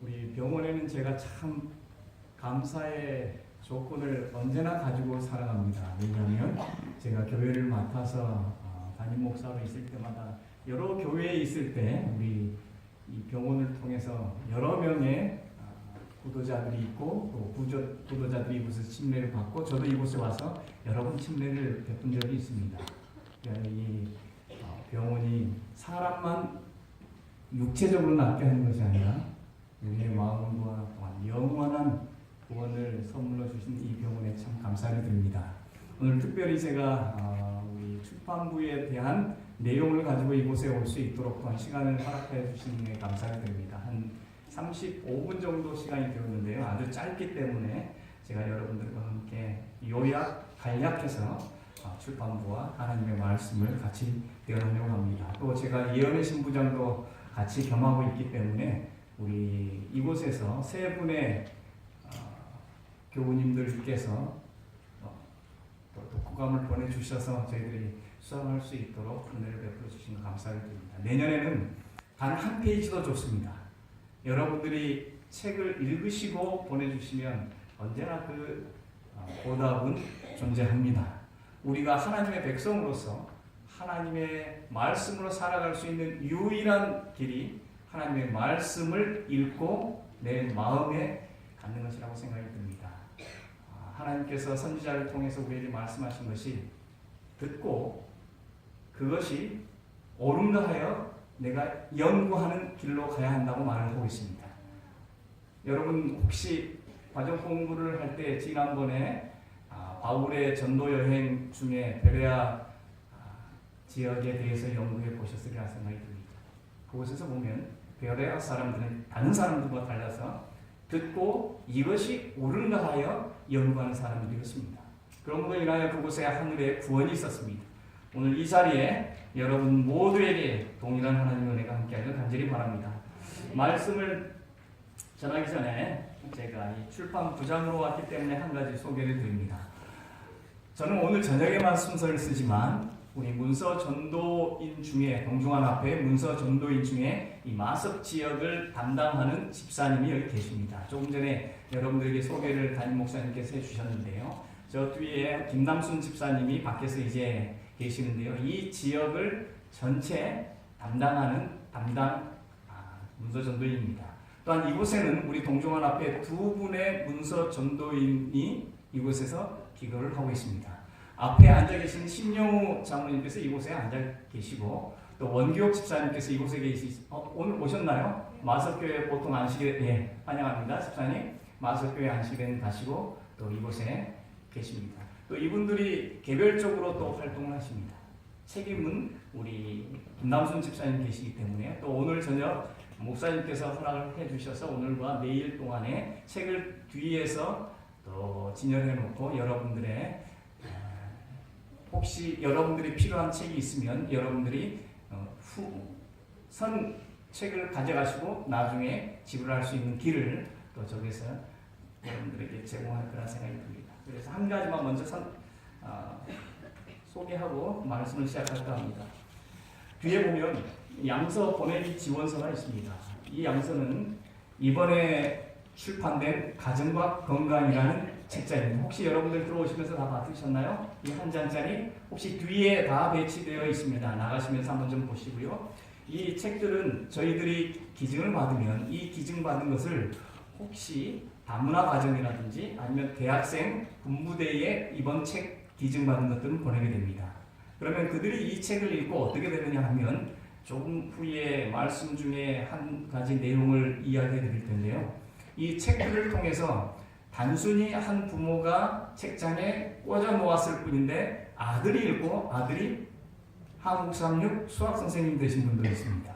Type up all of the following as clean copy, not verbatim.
우리 병원에는 제가 참 감사의 조건을 언제나 가지고 살아갑니다. 왜냐하면 제가 교회를 맡아서 담임 목사로 있을 때마다 여러 교회에 있을 때 우리 이 병원을 통해서 여러 명의 구도자들이 있고 또 구도자들이 이곳에서 침례를 받고 저도 이곳에 와서 여러 번 침례를 베푼 적이 있습니다. 이 병원이 사람만 육체적으로 낫게 하는 것이 아니라 우리의 마음과 또한 영원한 구원을 선물로 주신 이 병원에 참 감사를 드립니다. 오늘 특별히 제가 우리 출판부에 대한 내용을 가지고 이곳에 올 수 있도록 또한 시간을 허락해 주신 데 감사를 드립니다. 한 35분 정도 시간이 되었는데요. 아주 짧기 때문에 제가 여러분들과 함께 요약, 간략해서 출판부와 하나님의 말씀을 같이 대언하려고 합니다. 또 제가 예언의 신부장도 같이 겸하고 있기 때문에 우리 이곳에서 세 분의 교우님들께서 또 독후감을 보내주셔서 저희들이 수상할 수 있도록 은혜를 베풀어 주신 감사를 드립니다. 내년에는 단 한 페이지도 좋습니다. 여러분들이 책을 읽으시고 보내주시면 언제나 그 보답은 존재합니다. 우리가 하나님의 백성으로서 하나님의 말씀으로 살아갈 수 있는 유일한 길이 하나님의 말씀을 읽고 내 마음에 갖는 것이라고 생각이 듭니다. 하나님께서 선지자를 통해서 우리에게 말씀하신 것이 듣고 그것이 옳은가 하여 내가 연구하는 길로 가야 한다고 말을 하고 있습니다. 여러분 혹시 과정 공부를 할 때 지난번에 바울의 전도 여행 중에 베레아 지역에 대해서 연구해 보셨으리라 생각이 듭니다. 그곳에서 보면 베레아 사람들은 다른 사람들과 달라서 듣고 이것이 옳은가 하여 연구하는 사람들이었습니다. 그런 것으로 인하여 그곳에 하늘에 구원이 있었습니다. 오늘 이 자리에 여러분 모두에게 동일한 하나님의 은혜가 함께하기를 간절히 바랍니다. 말씀을 전하기 전에 제가 이 출판 부장으로 왔기 때문에 한 가지 소개를 드립니다. 저는 오늘 저녁에만 순서를 쓰지만 우리 문서 전도인 중에 동중한 앞에 문서 전도인 중에 이 마석 지역을 담당하는 집사님이 여기 계십니다. 조금 전에 여러분들에게 소개를 담임 목사님께서 해주셨는데요. 저 뒤에 김남순 집사님이 밖에서 이제 계시는데요. 이 지역을 전체 담당하는 문서 전도인입니다. 또한 이곳에는 우리 동중한 앞에 두 분의 문서 전도인이 이곳에서 기거를 하고 있습니다. 앞에 앉아 계신 신영우 장로님께서 이곳에 앉아 계시고 또 원기옥 집사님께서 이곳에 오늘 오셨나요? 마석교회 보통 안식일 환영합니다. 집사님 마석교회 안식일에는 가시고 또 이곳에 계십니다. 또 이분들이 개별적으로 또 활동을 하십니다. 책임은 우리 김남순 집사님 계시기 때문에 또 오늘 저녁 목사님께서 허락을 해주셔서 오늘과 내일 동안에 책을 뒤에서 또 진열해 놓고 여러분들의 혹시 여러분들이 필요한 책이 있으면 여러분들이 선 책을 가져가시고 나중에 지불할 수 있는 길을 또 저기서 여러분들에게 제공할 거라 생각이 듭니다. 그래서 한 가지만 먼저 소개하고 말씀을 시작할까 합니다. 뒤에 보면 양서 보내기 지원서가 있습니다. 이 양서는 이번에 출판된 가정과 건강이라는 책자입니다. 혹시 여러분들 들어오시면서 다 받으셨나요? 이 한 장짜리 혹시 뒤에 다 배치되어 있습니다. 나가시면서 한번 좀 보시고요. 이 책들은 저희들이 기증을 받으면 이 기증받은 것을 혹시 다문화 가정이라든지 아니면 대학생 군부대에 이번 책 기증받은 것들은 보내게 됩니다. 그러면 그들이 이 책을 읽고 어떻게 되느냐 하면 조금 후에 말씀 중에 한 가지 내용을 이야기해 드릴 텐데요. 이 책들을 통해서 단순히 한 부모가 책장에 꽂아 놓았을 뿐인데 아들이 읽고 아들이 한국 3.6 수학 선생님 되신 분도 있습니다.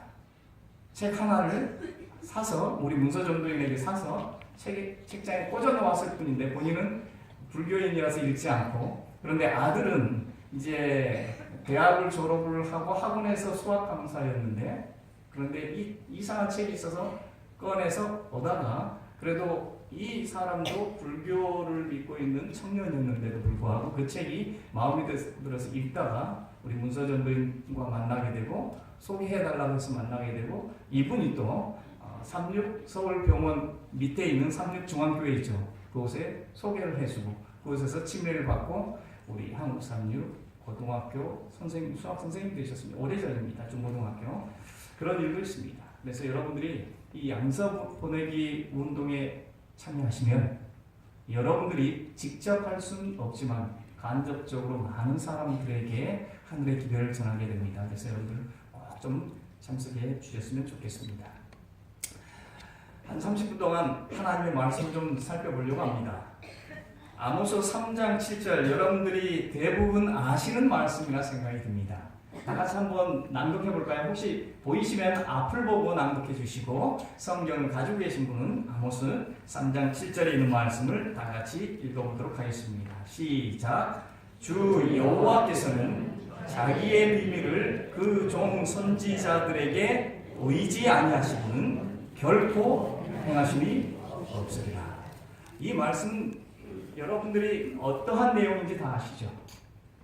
책 하나를 사서 우리 문서 전도인에게 사서 책장에 꽂아 놓았을 뿐인데 본인은 불교인이라서 읽지 않고 그런데 아들은 이제 대학을 졸업을 하고 학원에서 수학 강사였는데 그런데 이상한 책이 있어서 꺼내서 보다가 그래도 이 사람도 불교를 믿고 있는 청년이었는데도 불구하고 그 책이 마음에 들어서 읽다가 우리 문서 전도인과 만나게 되고 소개해달라고 해서 만나게 되고 이분이 또 삼육 서울병원 밑에 있는 삼육중앙교회 있죠. 그곳에 소개를 해주고 그곳에서 침례를 받고 우리 한국삼육 고등학교 선생님, 수학 선생님 되셨습니다. 오래전입니다. 중고등학교. 그런 일도 있습니다. 그래서 여러분들이 이 양서 보내기 운동에 참여하시면 여러분들이 직접 할 수는 없지만 간접적으로 많은 사람들에게 하늘의 기별을 전하게 됩니다. 그래서 여러분들 꼭 좀 참석해 주셨으면 좋겠습니다. 한 30분 동안 하나님의 말씀을 좀 살펴보려고 합니다. 아모스 3장 7절 여러분들이 대부분 아시는 말씀이라 생각이 듭니다. 다 같이 한번 낭독해 볼까요? 혹시 보이시면 앞을 보고 낭독해 주시고 성경을 가지고 계신 분은 아모스 3장 7절에 있는 말씀을 다 같이 읽어보도록 하겠습니다. 시작. 주 여호와께서는 자기의 비밀을 그 종 선지자들에게 보이지 아니하시고는 결코 행하심이 없으리라. 이 말씀 여러분들이 어떠한 내용인지 다 아시죠?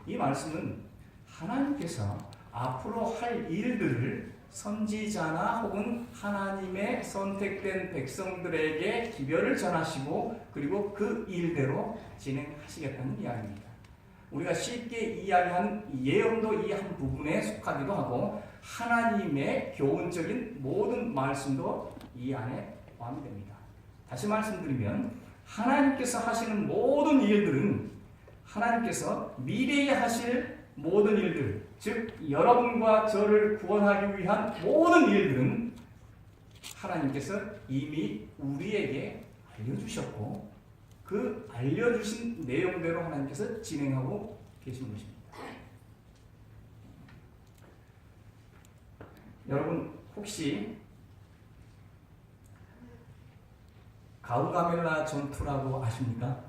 이 말씀은 하나님께서 앞으로 할 일들을 선지자나 혹은 하나님의 선택된 백성들에게 기별을 전하시고 그리고 그 일대로 진행하시겠다는 이야기입니다. 우리가 쉽게 이야기하는 예언도 이 한 부분에 속하기도 하고 하나님의 교훈적인 모든 말씀도 이 안에 포함이 됩니다. 다시 말씀드리면 하나님께서 하시는 모든 일들은 하나님께서 미래에 하실 모든 일들, 즉 여러분과 저를 구원하기 위한 모든 일들은 하나님께서 이미 우리에게 알려주셨고 그 알려주신 내용대로 하나님께서 진행하고 계신 것입니다. 여러분 혹시 가우가멜라 전투라고 아십니까?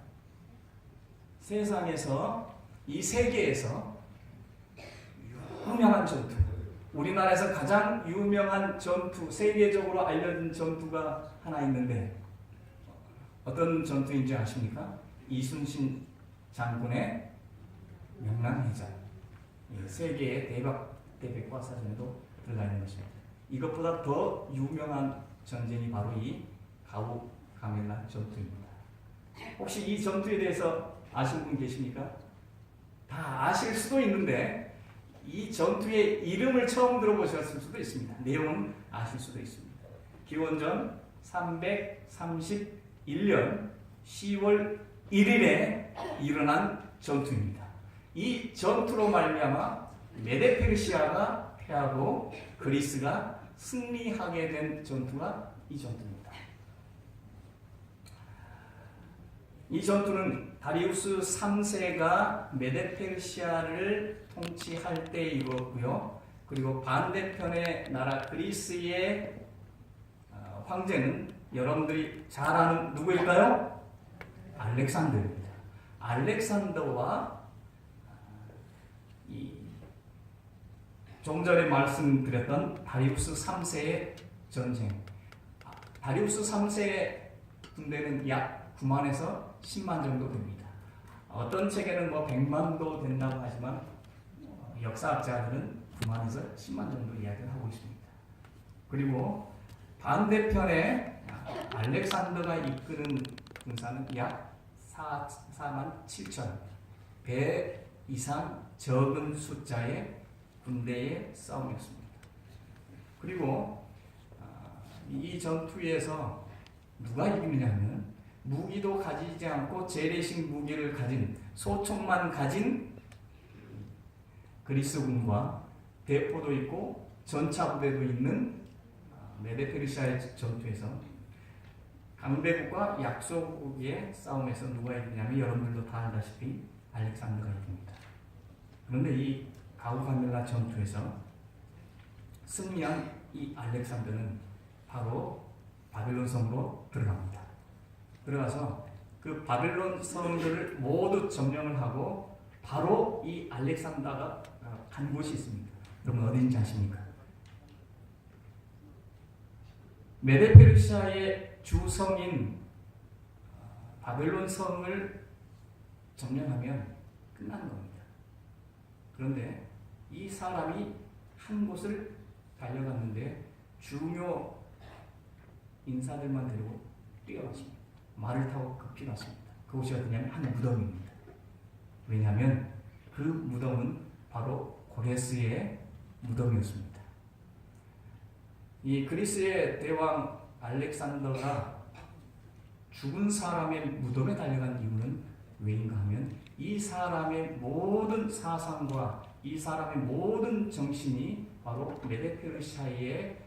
세상에서 이 세계에서 유명한 전투, 우리나라에서 가장 유명한 전투, 세계적으로 알려진 전투가 하나 있는데 어떤 전투인지 아십니까? 이순신 장군의 명랑해전. 세계의 대백과사전에도 들어가 있는 것입니다. 이것보다 더 유명한 전쟁이 바로 이 가우가멜라 전투입니다. 혹시 이 전투에 대해서 아시는 분 계십니까? 다 아실 수도 있는데 이 전투의 이름을 처음 들어보셨을 수도 있습니다. 내용은 아실 수도 있습니다. 기원전 331년 10월 1일에 일어난 전투입니다. 이 전투로 말미암아 메데페르시아가 패하고 그리스가 승리하게 된 전투가 이 전투입니다. 이 전투는 다리우스 3세가 메데페르시아를 통치할 때 이루었고요. 그리고 반대편의 나라 그리스의 황제는 여러분들이 잘 아는 누구일까요? 알렉산더입니다. 알렉산더와 좀 전에 말씀드렸던 다리우스 3세의 전쟁. 다리우스 3세의 군대는 약 9만에서 10만 정도 됩니다. 어떤 책에는 100만도 된다고 하지만 역사학자들은 9만에서 10만 정도 이야기를 하고 있습니다. 그리고 반대편에 알렉산더가 이끄는 군사는 약 4만 7천 배 이상 적은 숫자의 군대의 싸움이었습니다. 그리고 이 전투에서 누가 이기느냐면 무기도 가지지 않고 재래식 무기를 가진 소총만 가진 그리스군과 대포도 있고 전차 부대도 있는 메데페르시아의 전투에서 강대국과 약소국의 싸움에서 누가 이기냐면 여러분들도 다 알다시피 알렉산더가 이깁니다. 그런데 이 가우가멜라 전투에서 승리한 이 알렉산더는 바로 바벨론 성으로 들어갑니다. 들어가서 그 바벨론 성들을 모두 점령을 하고 바로 이 알렉산더가 간 곳이 있습니다. 여러분 어디인지 아십니까? 메데페르시아의 주성인 바벨론 성을 점령하면 끝나는 겁니다. 그런데 이 사람이 한 곳을 달려갔는데 중요 인사들만 데리고 뛰어갔습니다. 말을 타고 급히 갔습니다. 그곳이 어디냐면 한 무덤입니다. 왜냐하면 그 무덤은 바로 고레스의 무덤이었습니다. 이 그리스의 대왕 알렉산더가 죽은 사람의 무덤에 달려간 이유는 왜인가 하면 이 사람의 모든 사상과 이 사람의 모든 정신이 바로 메데페르시아에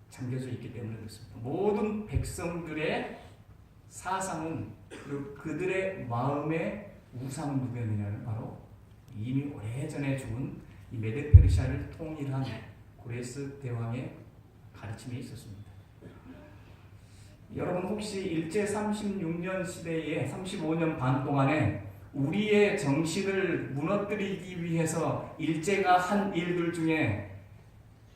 잠겨져 있기 때문에 그렇습니다. 모든 백성들의 사상은 그들의 마음의 우상은 누구였느냐면 바로 이미 오래전에 죽은 이 메데페르시아를 통일한 고레스 대왕의 가르침이 있었습니다. 여러분 혹시 일제 36년 시대에 35년 반 동안에 우리의 정신을 무너뜨리기 위해서 일제가 한 일들 중에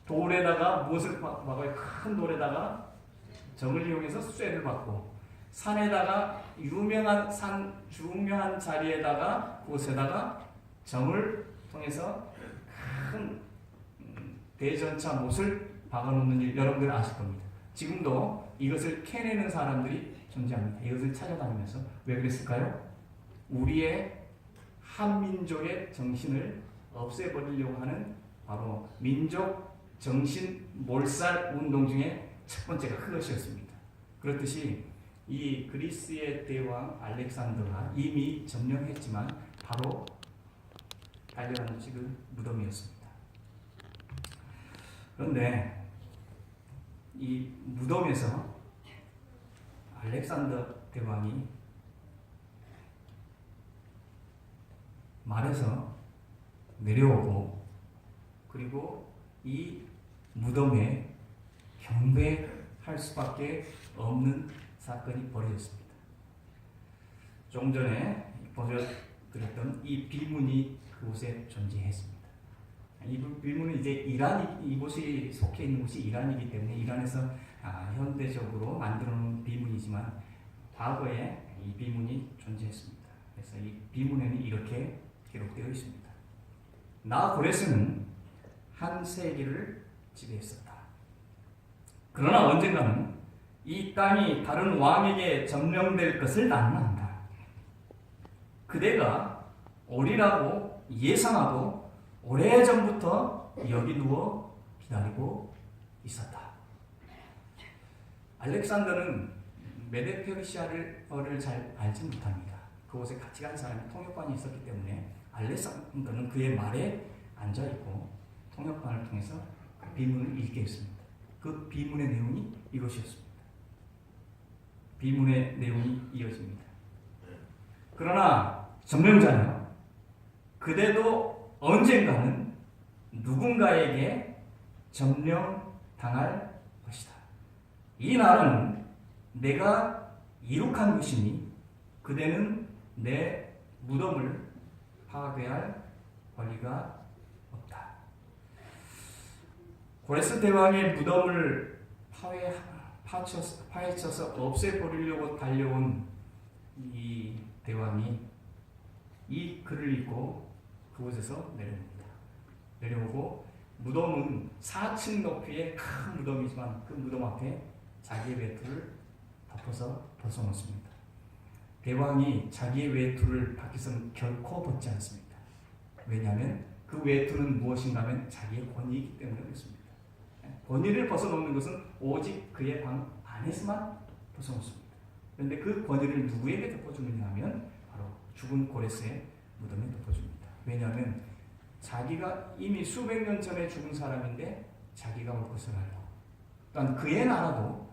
돌에다가 무엇을 박아요? 큰 돌에다가 정을 이용해서 쇠를 박고 산에다가 유명한 자리에다가 그곳에다가 정을 통해서 큰 대전차 못을 박아놓는 일 여러분들 아실 겁니다. 지금도 이것을 캐내는 사람들이 존재합니다. 이것을 찾아다니면서 왜 그랬을까요? 우리의 한민족의 정신을 없애버리려고 하는 바로 민족 정신 몰살 운동 중에 첫 번째가 그것이었습니다. 그렇듯이 이 그리스의 대왕 알렉산더가 이미 점령했지만 바로 달려가는 곳이 그 무덤이었습니다. 그런데 이 무덤에서 알렉산더 대왕이 말에서 내려오고 그리고 이 무덤에 경배할 수밖에 없는 사건이 벌어졌습니다. 조금 전에 보여드렸던 이 비문이 그곳에 존재했습니다. 이 비문은 이제 이곳이 속해 있는 곳이 이란이기 때문에 이란에서 현대적으로 만들어 놓은 비문이지만 과거에 이 비문이 존재했습니다. 그래서 이 비문에는 이렇게 기록되어 있습니다. 나 고레스는 한 세기를 지배했었다. 그러나 언젠가는 이 땅이 다른 왕에게 점령될 것을 나는 안다. 그대가 오리라고 예상하고 오래전부터 여기 누워 기다리고 있었다. 알렉산더는 메데페르시아를 잘 알지 못합니다. 그곳에 같이 간 사람이 통역관이 있었기 때문에 알렉산더는 그의 말에 앉아있고 통역관을 통해서 그 비문을 읽게 했습니다. 그 비문의 내용이 이것이었습니다. 비문의 내용이 이어집니다. 그러나 점령자여, 그대도 언젠가는 누군가에게 점령당할 것이다. 이 나라는 내가 이룩한 것이니 그대는 내 무덤을 파괴할 권리가 없다. 고레스 대왕의 무덤을 파헤쳐서 없애버리려고 달려온 이 대왕이 이 글을 읽고 그곳에서 내려옵니다. 내려오고 무덤은 4층 높이의 큰 무덤이지만 그 무덤 앞에 자기의 외투를 덮어서 벗어놓습니다. 대왕이 자기의 외투를 밖에서는 결코 벗지 않습니다. 왜냐하면 그 외투는 무엇인가 하면 자기의 권위이기 때문에 그렇습니다. 권위를 벗어놓는 것은 오직 그의 방 안에서만 벗어놓습니다. 그런데 그 권위를 누구에게 덮어주느냐 하면 바로 죽은 고레스의 무덤에 덮어줍니다. 왜냐하면 자기가 이미 수백 년 전에 죽은 사람인데 자기가 올 것을 알고 또한 그의 나라도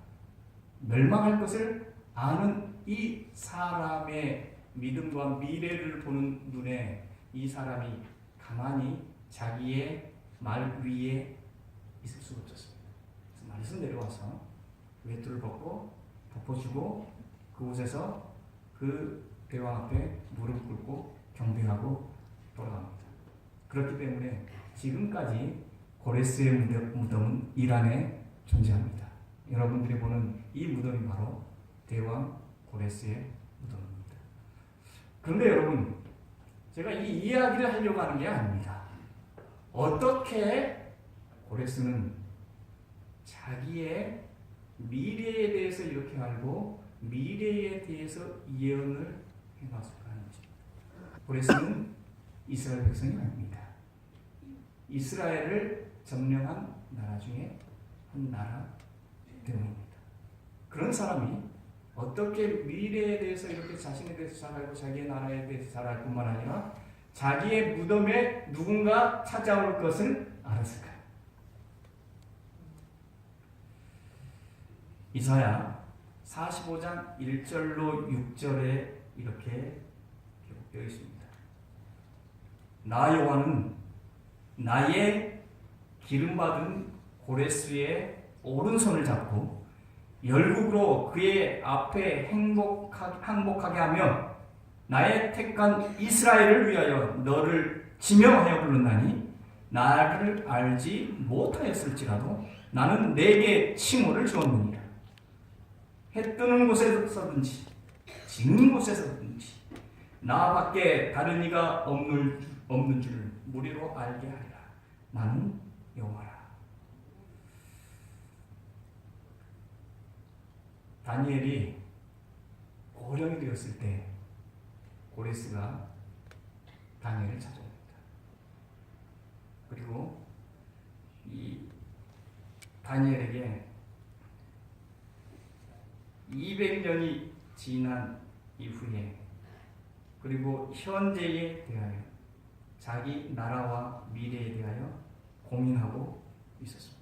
멸망할 것을 아는 이 사람의 믿음과 미래를 보는 눈에 이 사람이 가만히 자기의 말 위에 있을 수가 없었습니다. 그래서 말에서 내려와서 외투를 벗고 덮어주고 그곳에서 그 대왕 앞에 무릎 꿇고 경배하고 돌아갑니다. 그렇기 때문에 지금까지 고레스의 무덤은 이란에 존재합니다. 여러분들이 보는 이 무덤이 바로 대왕 고레스의 무덤입니다. 그런데 여러분, 제가 이 이야기를 하려고 하는 게 아닙니다. 어떻게 고레스는 자기의 미래에 대해서 이렇게 알고 미래에 대해서 예언을 해놨을까 하는 것입니다. 고레스는 이스라엘 백성이 아닙니다. 이스라엘을 점령한 나라 중에 한 나라 대원입니다. 그런 사람이 어떻게 미래에 대해서 이렇게 자신에 대해서 잘 알고 자기의 나라에 대해서 잘 알 뿐만 아니라 자기의 무덤에 누군가 찾아올 것을 알았을까요? 이사야 45장 1절로 6절에 이렇게 기록되어 있습니다. 나 여호와는 나의 기름받은 고레스의 오른손을 잡고 열국으로 그의 앞에 항복하게 하며 나의 택한 이스라엘을 위하여 너를 지명하여 불렀나니 나를 알지 못하였을지라도 나는 내게 칭호를 주었느니라. 해 뜨는 곳에서든지 지는 곳에서든지 나밖에 다른 이가 없는 줄 무리로 알게 하리라. 나는 여호와라. 다니엘이 고령이 되었을 때 고레스가 다니엘을 찾아옵니다. 그리고 이 다니엘에게 200년이 지난 이후에 그리고 현재에 대하여 자기 나라와 미래에 대하여 고민하고 있었습니다.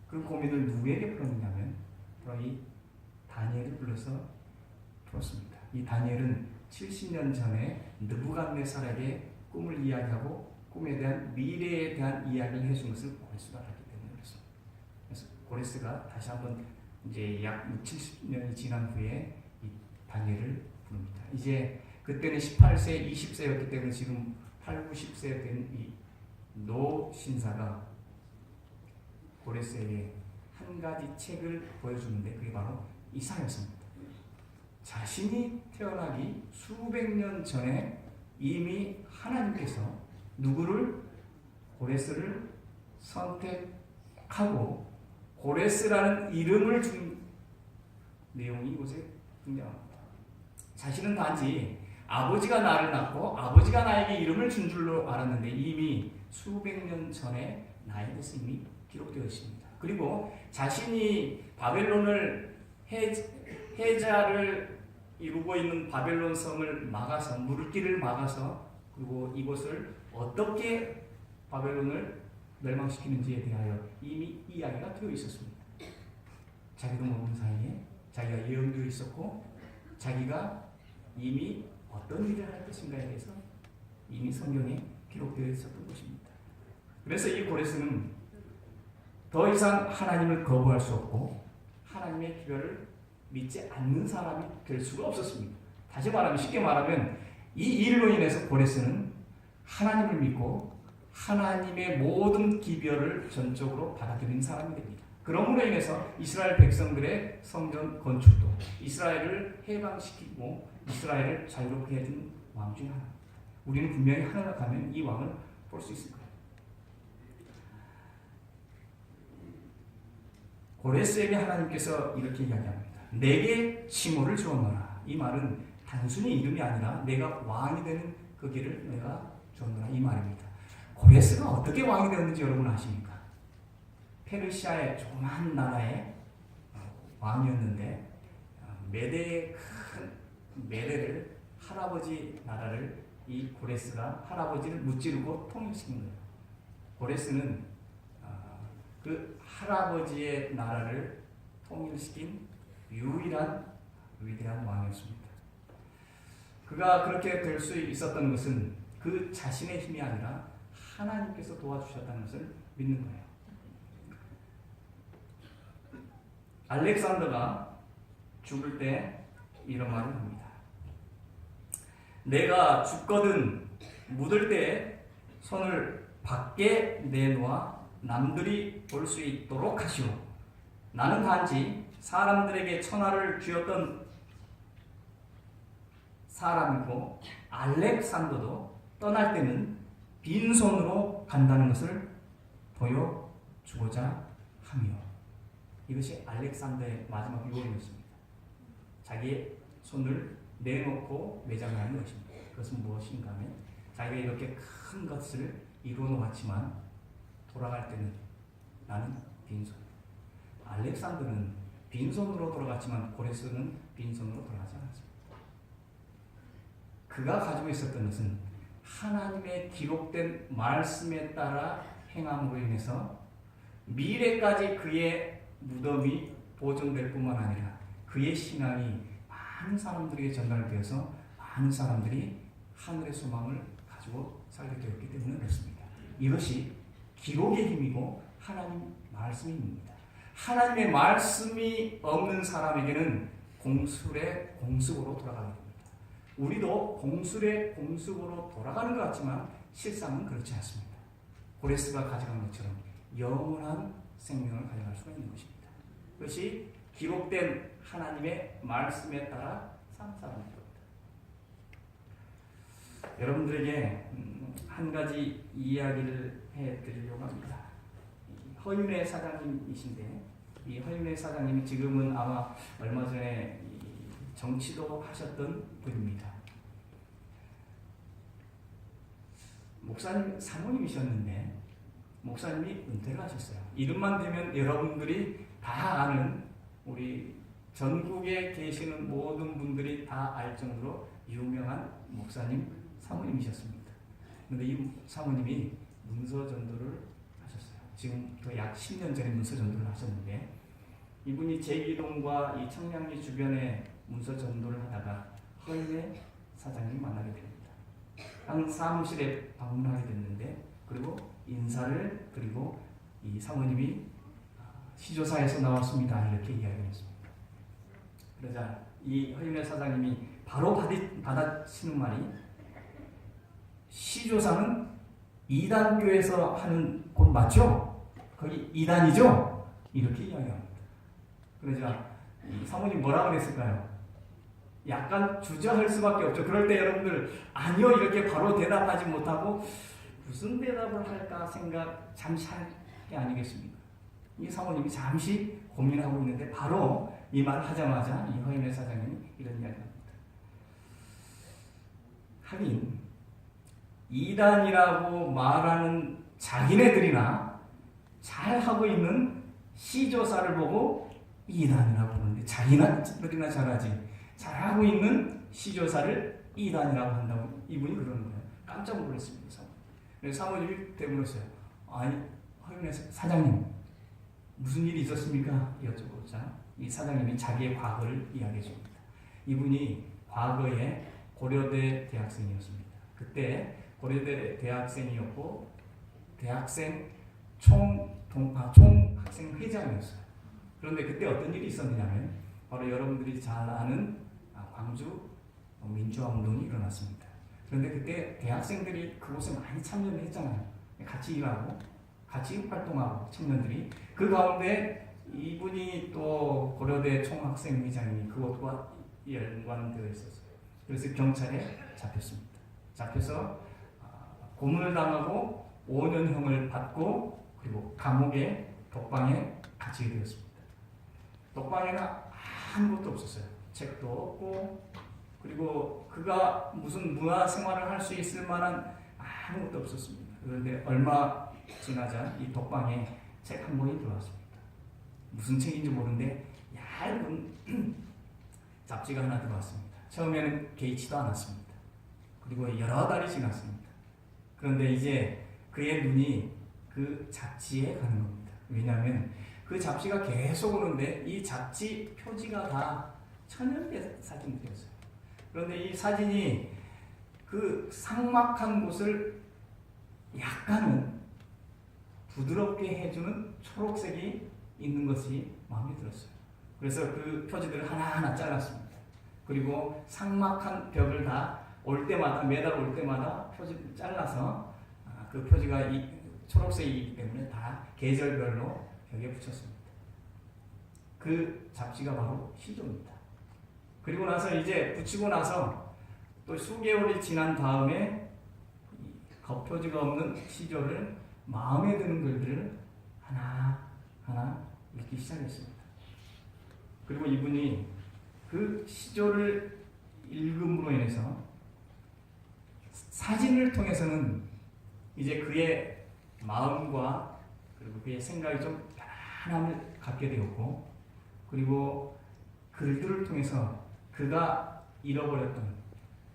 그 고민을 누구에게 풀었냐면 바로 이 다니엘을 불러서 풀었습니다. 이 다니엘은 70년 전에 느부갓네살에게 꿈을 이야기하고 꿈에 대한 미래에 대한 이야기를 해준 것을 고레스가 알았기 때문에 그렇습니다. 그래서 고레스가 다시 한번 이제 약 70년이 지난 후에 이 다니엘을 부릅니다. 이제 그때는 18세, 20세였기 때문에 지금 8, 90세 된 이 노 신사가 고레스에게 한 가지 책을 보여주는데 그게 바로 이사야서입니다. 자신이 태어나기 수백 년 전에 이미 하나님께서 누구를? 고레스를 선택하고 고레스라는 이름을 준 내용이 이곳에 등장합니다. 자신은 단지 아버지가 나를 낳고 아버지가 나에게 이름을 준 줄로 알았는데 이미 수백 년 전에 나에 대해서 이미 기록되어 있습니다. 그리고 자신이 바벨론을 해자를 이루고 있는 바벨론 성을 막아서 물길을 막아서 그리고 이곳을 어떻게 바벨론을 멸망시키는지에 대하여 이미 이야기가 되어 있었습니다. 자기도 모르는 사이에 자기가 예언되어 있었고 자기가 이미 어떤 일을 할 것인가에 대해서 이미 성경에 기록되어 있었던 것입니다. 그래서 이 고레스는 더 이상 하나님을 거부할 수 없고 하나님의 기별을 믿지 않는 사람이 될 수가 없었습니다. 다시 말하면 쉽게 말하면 이 일로 인해서 고레스는 하나님을 믿고 하나님의 모든 기별을 전적으로 받아들이는 사람이 됩니다. 그러므로 인해서 이스라엘 백성들의 성전 건축도 이스라엘을 해방시키고 이스라엘을 자유롭게 해준 왕 중에 하나입니다. 우리는 분명히 하나가 가면 이 왕을 볼 수 있을 거예요. 고레스에게 하나님께서 이렇게 이야기합니다. 내게 칭호를 주었노라. 이 말은 단순히 이름이 아니라 내가 왕이 되는 그 길을 내가 주었노라 이 말입니다. 고레스가 어떻게 왕이 되었는지 여러분 아십니까? 페르시아의 조그만 나라의 왕이었는데 메대의 큰 메대를 할아버지 나라를 이 고레스가 할아버지를 무찌르고 통일시킨 거예요. 고레스는 그 할아버지의 나라를 통일시킨 유일한 위대한 왕이었습니다. 그가 그렇게 될 수 있었던 것은 그 자신의 힘이 아니라 하나님께서 도와주셨다는 것을 믿는 거예요. 알렉산더가 죽을 때 이런 말을 합니다. 내가 죽거든 묻을 때 손을 밖에 내놓아 남들이 볼 수 있도록 하시오. 나는 단지 사람들에게 천하를 쥐었던 사람이고 알렉산더도 떠날 때는 빈손으로 간다는 것을 보여주고자 하며 이것이 알렉산더의 마지막 유언이었습니다. 자기의 손을 내놓고 매장하는 것입니다. 그것은 무엇인가 하면 자기가 이렇게 큰 것을 이루어 놓았지만 돌아갈 때는 나는 빈손. 알렉산더는 빈손으로 돌아갔지만 고레스는 빈손으로 돌아가지 않았습니다. 그가 가지고 있었던 것은 하나님의 기록된 말씀에 따라 행함으로 인해서 미래까지 그의 무덤이 보존될 뿐만 아니라 그의 신앙이 많은 사람들에게 전달되어서 많은 사람들이 하늘의 소망을 가지고 살게 되었기 때문에 그렇습니다. 이것이 기록의 힘이고 하나님 말씀의 힘입니다. 하나님의 말씀이 없는 사람에게는 공술의 공습으로 돌아가게 됩니다. 우리도 공술의 공습으로 돌아가는 것 같지만 실상은 그렇지 않습니다. 고레스가 가져간 것처럼 영원한 생명을 가져갈 수가 있는 것입니다. 그것이 기록된 하나님의 말씀에 따라 산 사람입니다. 여러분들에게 한 가지 이야기를 해드리려고 합니다. 허윤회 사장님이신데 이 허윤회 사장님이 지금은 아마 얼마 전에 정치도 하셨던 분입니다. 목사님 사모님이셨는데 목사님이 은퇴를 하셨어요. 이름만 대면 여러분들이 다 아는 우리 전국에 계시는 모든 분들이 다 알 정도로 유명한 목사님 사모님이셨습니다. 그런데 이 사모님이 문서 전도를 하셨어요. 지금부터 약 10년 전에 문서 전도를 하셨는데 이분이 제기동과 이 청량리 주변에 문서 전도를 하다가 허윤회 사장님을 만나게 됩니다. 한 사무실에 방문하게 됐는데 그리고 인사를 드리고 이 사모님이 시조사에서 나왔습니다 이렇게 이야기했습니다. 그러자 이 허윤회 사장님이 바로 받아치는 말이 시조사는 이단교에서 하는 곳 맞죠? 거기 이단이죠? 이렇게 이야기합니다. 그러자 이 사모님 뭐라 그랬을까요? 약간 주저할 수밖에 없죠. 그럴 때 여러분들 아니요 이렇게 바로 대답하지 못하고 무슨 대답을 할까 생각 잠시 할 게 아니겠습니까? 이 사모님이 잠시 고민하고 있는데 바로 이 말 하자마자 이 허윤회 사장님이 이런 이야기합니다. 하긴 이단이라고 말하는 자기네들이나 잘하고 있는 시조사를 보고 이단이라고 부르는데 자기네들이나 잘하지 잘하고 있는 시조사를 이단이라고 한다고 이분이 그러는 거예요. 깜짝 놀랐습니다. 그래서 사모님이 되물었어요. 아니 허윤회 사장님 무슨 일이 있었습니까? 여쭤보자 이 사장님이 자기의 과거를 이야기해 줍니다. 이분이 과거에 고려대 대학생이었습니다. 그때 고려대 대학생이었고 대학생 총학생 회장이었어요. 그런데 그때 어떤 일이 있었느냐면 바로 여러분들이 잘 아는 광주 민주화 운동이 일어났습니다. 그런데 그때 대학생들이 그곳에 많이 참여를 했잖아요. 같이 일하고 같이 활동하고 청년들이 그 가운데 이분이 또 고려대 총학생 회장이 그것과 연관되어 있었어요. 그래서 경찰에 잡혔습니다. 잡혀서 고문을 당하고 5년형을 받고 그리고 감옥에 독방에 갇히게 되었습니다. 독방에는 아무것도 없었어요. 책도 없고 그리고 그가 무슨 문화 생활을 할 수 있을 만한 아무것도 없었습니다. 그런데 얼마 지나자 이 독방에 책 한 권이 들어왔습니다. 무슨 책인지 모르는데 얇은 잡지가 하나 들어왔습니다. 처음에는 개의치도 않았습니다. 그리고 여러 달이 지났습니다. 그런데 이제 그의 눈이 그 잡지에 가는 겁니다. 왜냐하면 그 잡지가 계속 오는데 이 잡지 표지가 다 천연계 사진들이었어요. 그런데 이 사진이 그 삭막한 곳을 약간은 부드럽게 해주는 초록색이 있는 것이 마음에 들었어요. 그래서 그 표지들을 하나하나 잘랐습니다. 그리고 삭막한 벽을 다 올 때마다 매달 올 때마다 표지를 잘라서 그 표지가 이 초록색이기 때문에 다 계절별로 벽에 붙였습니다. 그 잡지가 바로 시조입니다. 그리고 나서 이제 붙이고 나서 또 수개월이 지난 다음에 겉표지가 없는 시조를 마음에 드는 글들을 하나하나 읽기 시작했습니다. 그리고 이분이 그 시조를 읽음으로 인해서 사진을 통해서는 이제 그의 마음과 그리고 그의 생각이 좀 편안함을 갖게 되었고, 그리고 글들을 통해서 그가 잃어버렸던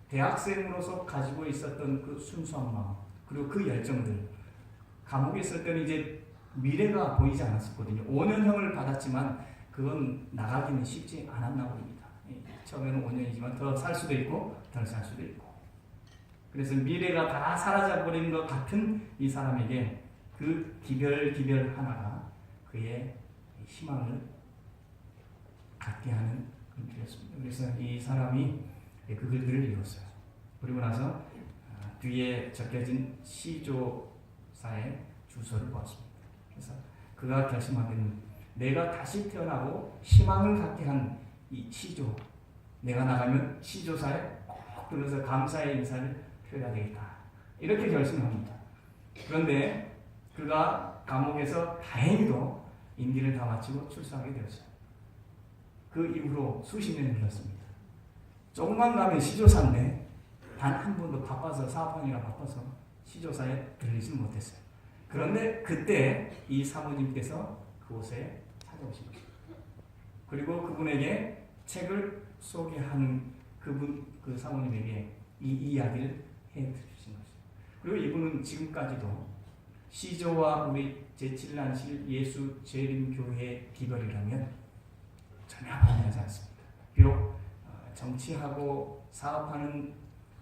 대학생으로서 가지고 있었던 그 순수한 마음, 그리고 그 열정들, 감옥에 있을 때는 이제 미래가 보이지 않았었거든요. 5년형을 받았지만 그건 나가기는 쉽지 않았나 봅니다. 처음에는 5년이지만 더 살 수도 있고 덜 살 수도 있고, 그래서 미래가 다 사라져버린 것 같은 이 사람에게 그 기별 하나가 그의 희망을 갖게 하는 글이었습니다. 그래서 이 사람이 그 글들을 읽었어요. 그리고 나서 뒤에 적혀진 시조사의 주소를 보았습니다. 그래서 그가 결심하기는 내가 다시 태어나고 희망을 갖게 한 이 시조, 내가 나가면 시조사에 꼭 들어서 감사의 인사를 표해야 되겠다, 이렇게 결심합니다. 그런데 그가 감옥에서 다행히도 임기를 다 마치고 출소하게 되었어요. 그 이후로 수십 년이 흘렀습니다. 조금만 가면 시조사인데 단 한 번도 바빠서, 사업하느라 바빠서 시조사에 들리지 못했어요. 그런데 그때 이 사모님께서 그곳에 찾아오신 거죠. 그리고 그분에게 책을 소개하는 그 사모님에게 이 이야기를 해주신 거죠. 그리고 이분은 지금까지도 시조와 우리 제7난실 예수 재림교회의 비결이라면 전혀 반대하지 않습니다. 비록 정치하고 사업하는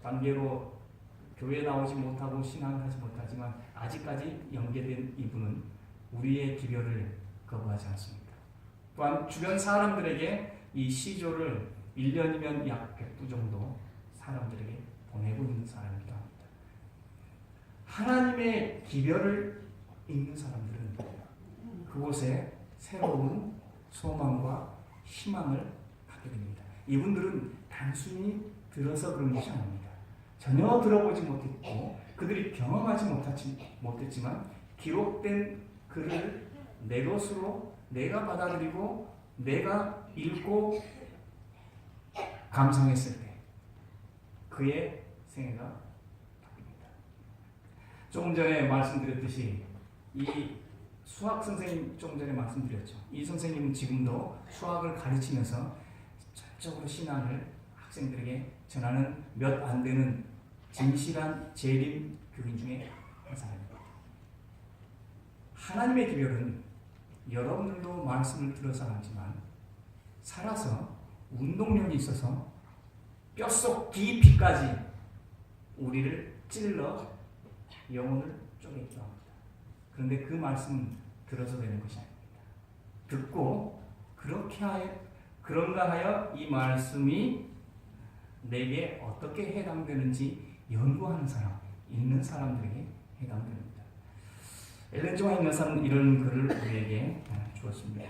관계로 교회에 나오지 못하고 신앙을 하지 못하지만 아직까지 연계된 이분은 우리의 기별을 거부하지 않습니다. 또한 주변 사람들에게 이 시조를 1년이면 약 100부 정도 사람들에게 보내고 있는 사람이기도 합니다. 하나님의 기별을 읽는 사람들은 그곳에 새로운 소망과 희망을 갖게 됩니다. 이분들은 단순히 들어서 그런 것이 아닙니다. 전혀 들어보지 못했고 그들이 경험하지 못했지만 기록된 글을 내 것으로 내가 받아들이고 내가 읽고 감상했을 때 그의 생애가 바뀝니다. 조금 전에 말씀드렸듯이 이 수학 선생님, 조금 전에 말씀드렸죠. 이 선생님은 지금도 수학을 가르치면서 전적으로 신앙을 학생들에게 전하는 몇 안 되는 진실한 재림 교인 중에 한 사람입니다. 하나님의 기별은 여러분들도 말씀을 들어서 알지만 살아서 운동력이 있어서 뼛속 깊이까지 우리를 찔러 영혼을 쪼개기도 합니다. 그런데 그 말씀은 들어서 되는 것이 아닙니다. 듣고 그런가 하여 이 말씀이 내게 어떻게 해당되는지 연구하는 사람, 읽는 사람들에게 해당됩니다. 엘렌 지 화이트 여사는 이런 글을 우리에게 주었습니다.